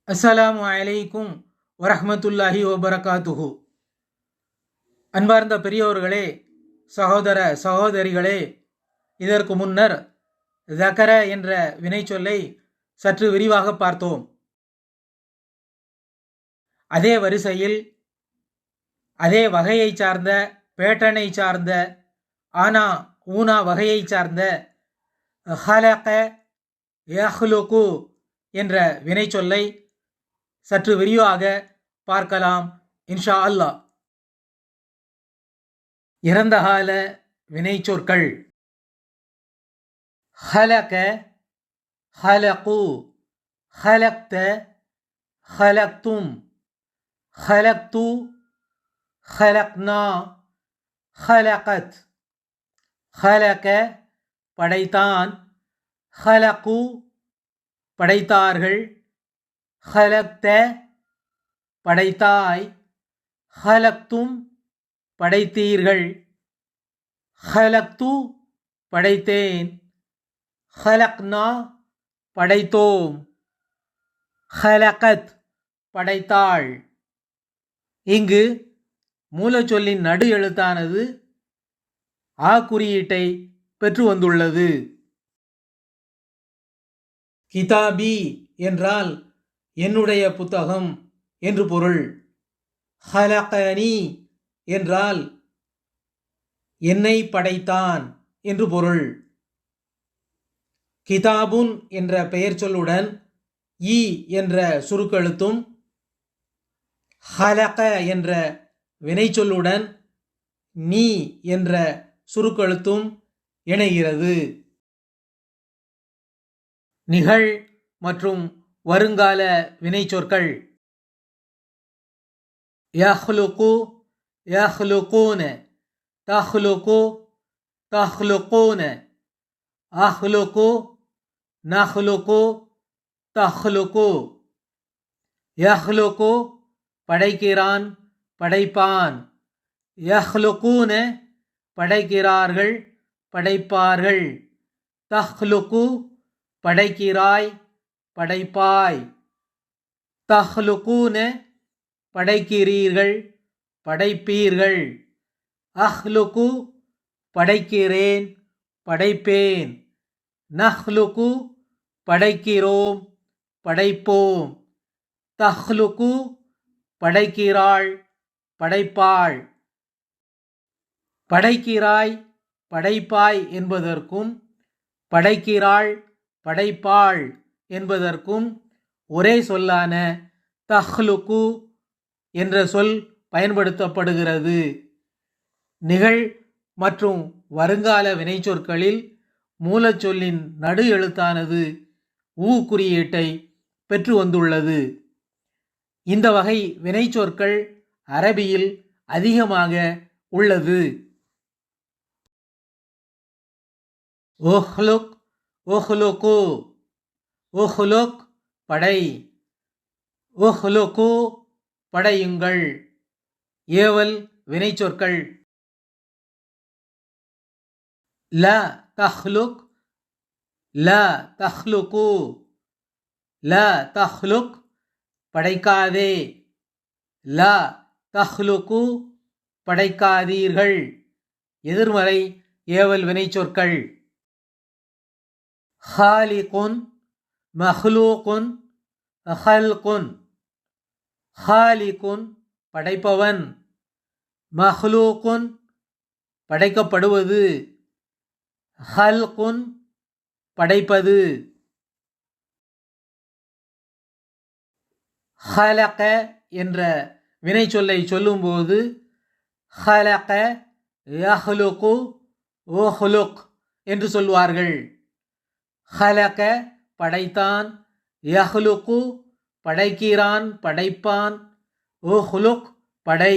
அஸ்ஸலாமு அலைக்கும் வரஹ்மத்துல்லாஹி வபரகாத்துஹு. அன்பார்ந்த பெரியோர்களே, சகோதர சகோதரிகளே, இதற்கு முன்னர் ஸகர என்ற வினைச்சொல்லை சற்று விரிவாக பார்த்தோம். அதே வரிசையில் அதே வகையை சார்ந்த, பேட்டனை சார்ந்த, ஆனா ஊனா வகையை சார்ந்த ஹலக யஹ்லுகு என்ற வினைச்சொல்லை சற்று விரிவாக பார்க்கலாம் இன்ஷா அல்லாஹ். இறந்த கால வினைச்சொற்கள்: ஹலக, ஹலகு, ஹலக்த, ஹலக்தும், ஹலக்து, ஹலக்னா, ஹலகத். ஹலக படைத்தான், ஹலகு படைத்தார்கள், ஹலக்த படைத்தாய், ஹலக்தும் படைத்தீர்கள், ஹலக்து படைத்தேன், ஹலக்னா படைத்தோம், ஹலகத் படைத்தாள். இங்கு மூலச்சொல்லின் நடு எழுத்தானது ஆ குறியீட்டை பெற்று வந்துள்ளது. கிதாபி என்றால் என்னுடைய புத்தகம் என்று பொருள். ஹலகனி என்றால் என்னை படைத்தான் என்று பொருள். கிதாபுன் என்ற பெயர் சொல்லுடன் இ என்ற சுருக்கெழுத்தும், ஹலக என்ற வினைச்சொல்லுடன் நீ என்ற சுருக்கெழுத்தும் இணைகிறது. நிகழ் மற்றும் வருங்கால வினைச்சொற்கள்: யஹ்லுகு, யஹ்லுகூன, தஹ்லுகு, தஹ்லுகூன, அஹ்லுகு, நஹ்லுகு, தஹ்லுகு. யஹ்லுகு படைக்கிறான், படைப்பான். யஹ்லுகூன படைக்கிறார்கள், படைப்பார்கள். தஹ்லுகு படைக்கிறாய், படைப்பாய். தஹ்லுகூன படைக்கிறீர்கள், படைப்பீர்கள். அஹ்லுகு படைக்கிறேன், படைப்பேன். நஹ்லுகு படைக்கிறோம், படைப்போம். தஹ்லுகு படைக்கிறாள், படைப்பாள். படைக்கிறாய், படைப்பாய் என்பதற்கும் படைக்கிறாள், படைப்பாள் என்பதற்கும் ஒரே சொல்லான தஹ்லுகு என்ற சொல் பயன்படுத்தப்படுகிறது. நிகழ் மற்றும் வருங்கால வினைச்சொற்களில் மூலச்சொல்லின் நடு எழுத்தானது ஊ குறியீட்டை பெற்று வந்துள்ளது. இந்த வகை வினைச்சொற்கள் அரபியில் அதிகமாக உள்ளது. உஹ்லுக், உஹ்லுகு, உஹ்லுக் படை, உஹ்லுகு படையுங்கள். ஏவல் வினைச்சொற்கள்: ல தஹ்லுக், ல தஹ்லுகு, ல தஹ்லுக் படைக்காதே, ல தஹ்லுகு படைக்காதீர்கள். எதிர்மறை ஏவல் வினைச்சொற்கள்: ஹாலிகுன், மஹ்லூகுன், ஹல்குன். ஹாலிகுன் படைப்பவன், மஹ்லூகுன் படைக்கப்படுவது, ஹல்குன் படைப்பது. ஹலக என்ற வினைச்சொல்லை சொல்லும்போது ஹலக, யஹ்லுகு, உஹ்லுக் என்று சொல்வார்கள். ஹலக படைத்தான், யஹ்லுகு படைக்கிறான், படைப்பான், உஹ்லுக் படை.